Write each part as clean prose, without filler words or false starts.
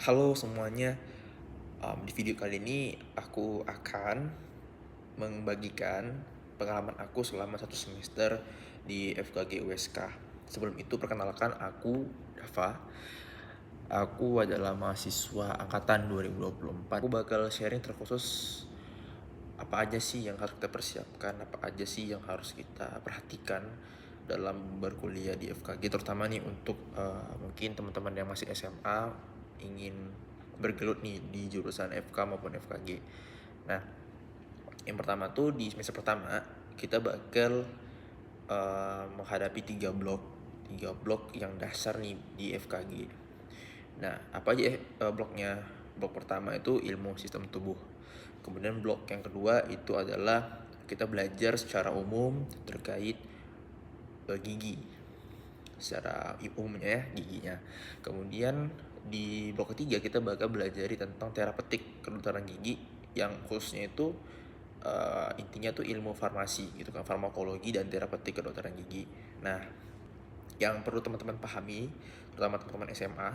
Halo semuanya, di video kali ini aku akan membagikan pengalaman aku selama satu semester di FKG USK. Sebelum itu perkenalkan aku Dava. Aku adalah mahasiswa angkatan 2024. Aku bakal sharing terkhusus apa aja sih yang harus kita persiapkan, apa aja sih yang harus kita perhatikan dalam berkuliah di FKG, terutama nih untuk mungkin teman-teman yang masih SMA ingin bergelut nih di jurusan FK maupun FKG. Nah, yang pertama tuh di semester pertama kita bakal menghadapi tiga blok yang dasar nih di FKG. Nah, apa aja bloknya? Blok pertama itu ilmu sistem tubuh. Kemudian blok yang kedua itu adalah kita belajar secara umum terkait gigi, secara umumnya ya giginya. Kemudian di blok ketiga kita bakal belajar tentang terapeutik kedokteran gigi yang khususnya itu intinya tuh ilmu farmasi gitu kan, farmakologi dan terapeutik kedokteran gigi. Nah, yang perlu teman-teman pahami, terutama teman-teman SMA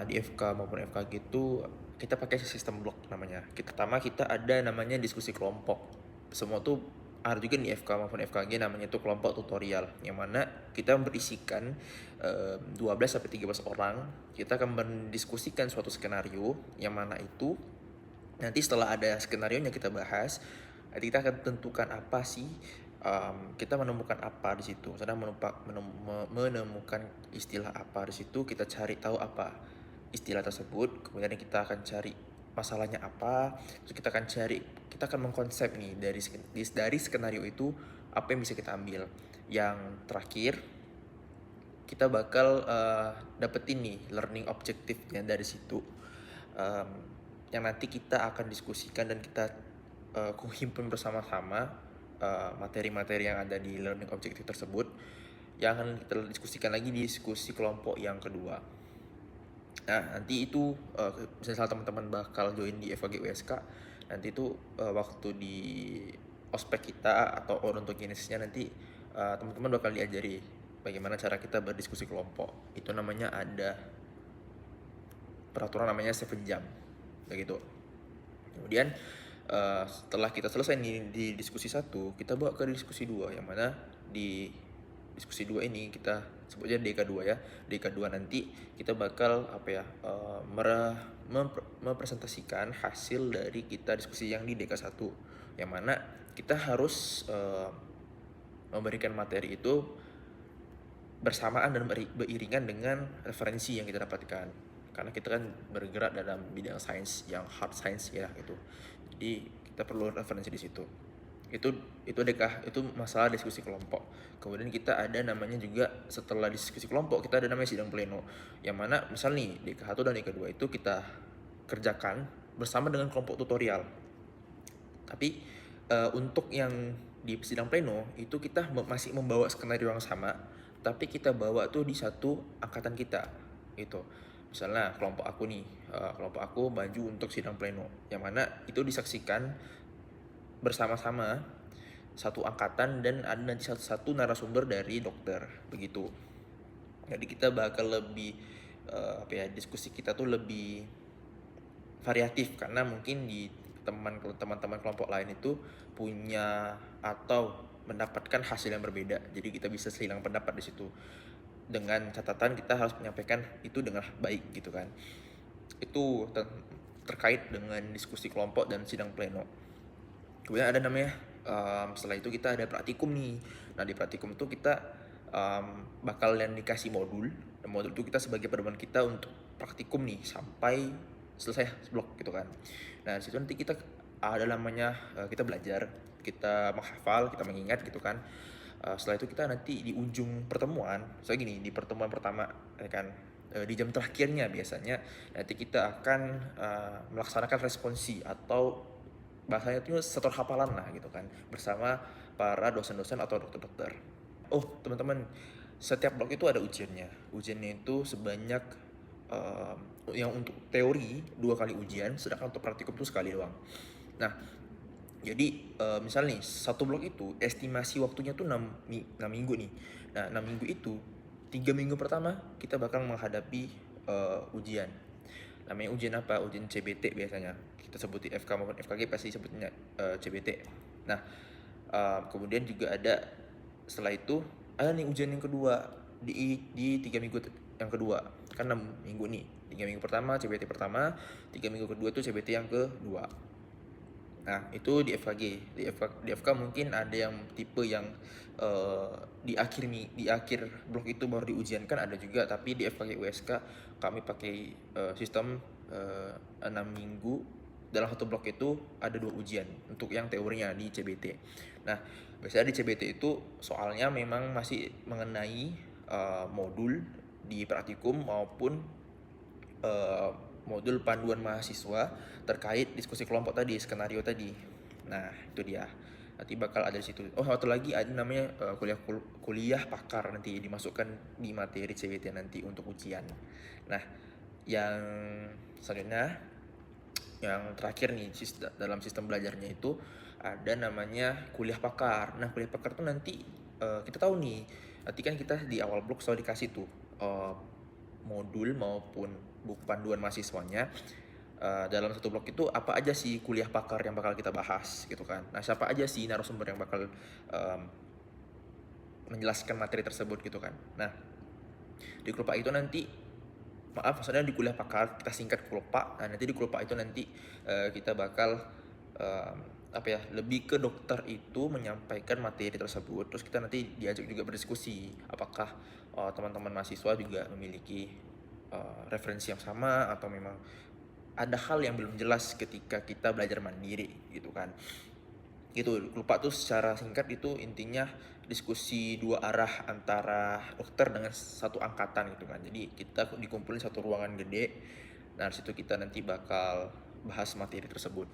di FK maupun FKG itu kita pakai sistem blok namanya. Pertama kita ada namanya diskusi kelompok. Semua tuh ada juga di FK maupun FKG namanya itu kelompok tutorial, yang mana kita berisikan 12 sampai 13 orang. Kita akan mendiskusikan suatu skenario yang mana itu nanti setelah ada skenario yang kita bahas, nanti kita akan tentukan apa sih, kita menemukan apa di situ. Sedang menemukan istilah apa di situ, kita cari tahu apa istilah tersebut, kemudian kita akan cari masalahnya apa, terus kita akan mengkonsep nih dari skenario itu apa yang bisa kita ambil. Yang terakhir kita bakal dapetin nih learning objektifnya dari situ, um, yang nanti kita akan diskusikan dan kita himpun bersama-sama materi-materi yang ada di learning objective tersebut, yang akan kita diskusikan lagi di diskusi kelompok yang kedua. Nah, nanti itu misalnya teman-teman bakal join di FKG USK, nanti itu waktu di ospek kita atau oruntogenesisnya nanti teman-teman bakal diajari bagaimana cara kita berdiskusi kelompok. Itu namanya ada peraturan namanya 7 jam begitu. Kemudian setelah kita selesai nih di diskusi satu, kita bawa ke diskusi dua, yang mana di diskusi dua ini kita sebutnya DK2 ya. DK2 nanti kita bakal mempresentasikan hasil dari kita diskusi yang di DK1, yang mana kita harus memberikan materi itu bersamaan dan beriringan dengan referensi yang kita dapatkan, karena kita kan bergerak dalam bidang sains yang hard science ya gitu. Jadi kita perlu referensi di situ. Itu itu masalah diskusi kelompok. Kemudian kita ada namanya juga setelah diskusi kelompok kita ada namanya sidang pleno, yang mana misal nih DK1 dan DK2 itu kita kerjakan bersama dengan kelompok tutorial. Tapi untuk yang di sidang pleno itu kita masih membawa skenario yang sama, tapi kita bawa tuh di satu angkatan kita itu. Misalnya kelompok aku nih, kelompok aku maju untuk sidang pleno, yang mana itu disaksikan bersama-sama satu angkatan dan ada nanti satu narasumber dari dokter begitu. Jadi kita bakal lebih diskusi kita tuh lebih variatif, karena mungkin di teman-teman kelompok lain itu punya atau mendapatkan hasil yang berbeda. Jadi kita bisa seilang pendapat di situ. Dengan catatan kita harus menyampaikan itu dengan baik gitu kan. Itu terkait dengan diskusi kelompok dan sidang pleno. Kemudian ada namanya setelah itu kita ada praktikum nih. Nah, di praktikum itu kita bakal yang dikasih modul, dan modul itu kita sebagai pedoman kita untuk praktikum nih sampai selesai blok gitu kan. Nah, disitu nanti kita ada namanya kita belajar, kita menghafal, kita mengingat gitu kan. Setelah itu kita nanti di ujung pertemuan, saya gini, di pertemuan pertama ya kan, di jam terakhirnya biasanya nanti kita akan melaksanakan responsi atau bahasanya itu setor hafalan lah gitu kan, bersama para dosen-dosen atau dokter-dokter. Oh teman-teman, setiap blok itu ada ujiannya. Ujiannya itu sebanyak yang untuk teori 2 kali ujian, sedangkan untuk praktikum itu sekali doang. Nah, jadi misal nih satu blok itu estimasi waktunya tuh 6 minggu nih. Nah, 6 minggu itu 3 minggu pertama kita bakal menghadapi ujian. Namanya ujian apa? Ujian CBT biasanya. Kita sebut di FK maupun FKG pasti sebutnya CBT. Nah, kemudian juga ada setelah itu ada nih ujian yang kedua di 3 minggu yang kedua. Kan 6 minggu nih. 3 minggu pertama CBT pertama, 3 minggu kedua tuh CBT yang kedua. Nah, itu di FKG. Di FK mungkin ada yang tipe yang di akhir blok itu baru diujiankan, ada juga, tapi di FKG USK kami pakai sistem 6 minggu. Dalam satu blok itu ada 2 ujian untuk yang teorinya di CBT. Nah, biasanya di CBT itu soalnya memang masih mengenai modul di praktikum maupun eh, modul panduan mahasiswa terkait diskusi kelompok tadi, skenario tadi. Nah, itu dia. Nanti bakal ada di situ. Oh, satu lagi ada namanya kuliah pakar, nanti dimasukkan di materi CBT nanti untuk ujian. Nah, yang selanjutnya, yang terakhir nih dalam sistem belajarnya itu ada namanya kuliah pakar. Nah, kuliah pakar tuh nanti kita tahu nih, nanti kan kita di awal blok selalu dikasih tuh modul maupun buku panduan mahasiswanya. Dalam satu blok itu apa aja sih kuliah pakar yang bakal kita bahas gitu kan. Nah, siapa aja sih narasumber yang bakal menjelaskan materi tersebut gitu kan. Nah, di kelompok itu nanti, maaf maksudnya di kuliah pakar kita singkat kelompok. Nah, nanti di kelompok itu nanti kita bakal apa ya, lebih ke dokter itu menyampaikan materi tersebut, terus kita nanti diajak juga berdiskusi apakah teman-teman mahasiswa juga memiliki referensi yang sama atau memang ada hal yang belum jelas ketika kita belajar mandiri gitu kan. Gitu, lupa tuh secara singkat itu intinya diskusi dua arah antara dokter dengan satu angkatan gitu kan. Jadi kita dikumpulin satu ruangan gede. Nah, situ kita nanti bakal bahas materi tersebut.